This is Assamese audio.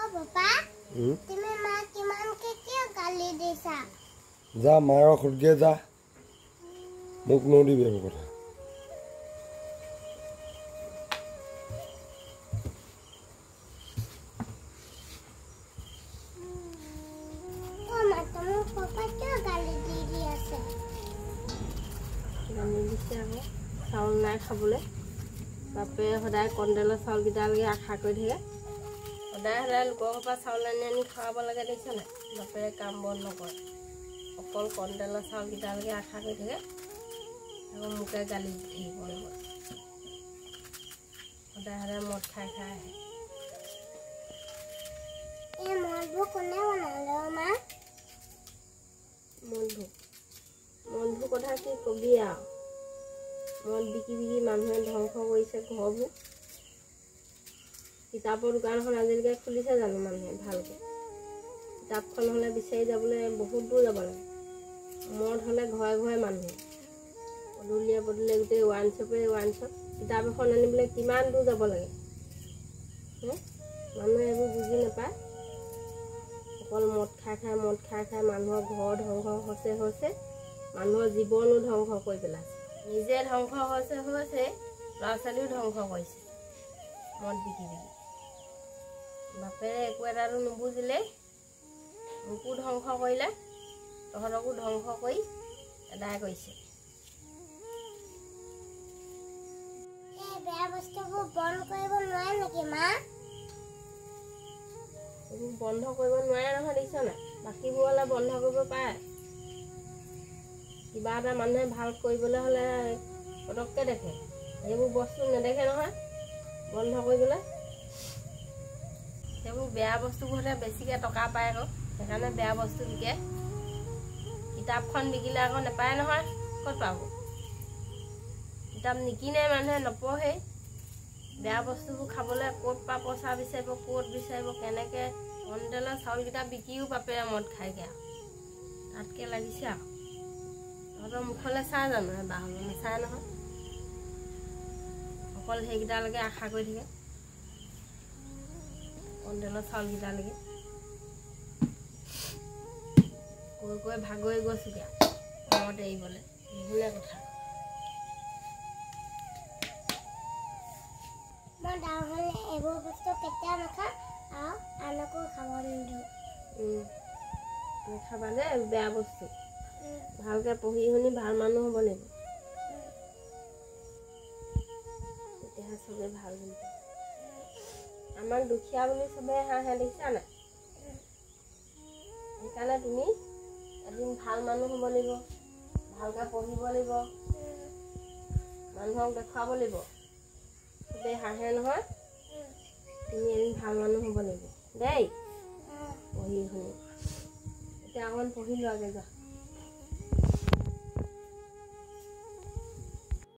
पापा तुम्हें माँ की मान के क्यों गाली देसा जा मारो खुद के जा मुख नोड़ी बेब कथा पापा क्यों गाली दी दिया से गाली दिसे आको चाउल নাই খাবলে বাপে সদায় কন্ডেলৰ চাউল গিটালকে আশা কৰি থাকে সদায় সদায় লোকৰ পৰা চাউল আনি খাব লাগে দেখিছ না বাপে কাম বন নকৰে অকল কন্ডেলৰ চাউল গিটালকে আশা কৰি থাকে আৰু মুকে গালি দি থাকিব সদায় সদায় মদ খাই খাই আহে এই মদবোৰ কোনে বনালে মা মনভু কথা কি কবি আৰু মদ বিকি বিকি মানুহে ধ্বংস কৰিছে ঘৰবোৰ কিতাপৰ দোকানখন আজিলৈকে খুলিছে জানো মানুহে ভালকে কিতাপখন হ'লে বিচাৰি যাবলৈ বহুত দূৰ যাব লাগে মদ হ'লে ঘৰে ঘৰে মানুহে পদূলিয়ে পদূলিয়ে গোটেই ওৱান শ্বপ কিতাপ এখন আনিবলৈ কিমান দূৰ যাব লাগে মানুহে এইবোৰ বুজি নাপায় অকল মদ খাই খাই মানুহৰ ঘৰ ধ্বংস হৈছে মানুহৰ জীৱনো ধ্বংস কৰি পেলাইছে নিজে ধ্বংস হৈছে ল'ৰা ছোৱালীও ধ্বংস কৰিছে মদ বিকি বিকি বাপেৰে একো এটাতো নুবুজিলে মোকো ধ্বংস কৰিলে তহঁতকো ধ্বংস কৰি এদায় কৰিছে এই বেয়া বস্তুবোৰ বন্ধ কৰিব নোৱাৰে নেকি মা এইবোৰ বন্ধ কৰিব নোৱাৰে নহয় দেখিছ নাই বাকীবোৰ হ'লে বন্ধ কৰিব পাৰে কিবা এটা মানুহে ভাল কৰিবলৈ হ'লে পটককৈ দেখে এইবোৰ বস্তু নেদেখে নহয় বন্ধ কৰিবলৈ সেইবোৰ বেয়া বস্তুবোৰতে বেছিকৈ টকা পায় আকৌ সেইকাৰণে বেয়া বস্তু বিকে কিতাপখন বিকিলে আকৌ নাপায় নহয় ক'ত পাব কিতাপ নিকিনে মানুহে নপঢ়ে বেয়া বস্তুবোৰ খাবলৈ ক'ত পা পইচা বিচাৰিব কেনেকৈ কণ্টেলৰ চাউলকেইটা বিকিও বাপেৰে মদ খাইগৈ আৰু তাতকৈ লাগিছে আৰু তহঁতৰ মুখলৈ চাই জানো বাহঁতে নাচায় নহয় অকল সেইকেইটালৈকে আশা কৰি থাকে কণ্টেলৰ চাউলকেইটালৈকে কৈ ভাগৰি গৈছোগৈ মদ এৰিবলৈ নুশুনে কথা মই ডাঙৰ হ'লে এইবোৰ বস্তু কেতিয়াও নাখাওঁ আৰু আনকো খাব নিদিওঁ খাবা দেই বেয়া বস্তু ভালকৈ পঢ়ি শুনি ভাল মানুহ হ'ব লাগিব তেতিয়াহে চবেই ভাল বুলি আমাক দুখীয়া বুলি চবেই হাঁহে দেখিছা নাই সেইকাৰণে তুমি এদিন ভাল মানুহ হ'ব লাগিব ভালকৈ পঢ়িব লাগিব মানুহক দেখুৱাব লাগিব চবেই হাঁহে নহয় তুমি এদিন ভাল মানুহ হ'ব লাগিব দেই পঢ়ি শুনি এতিয়া অকণমান পঢ়ি লোৱাগৈ যোৱা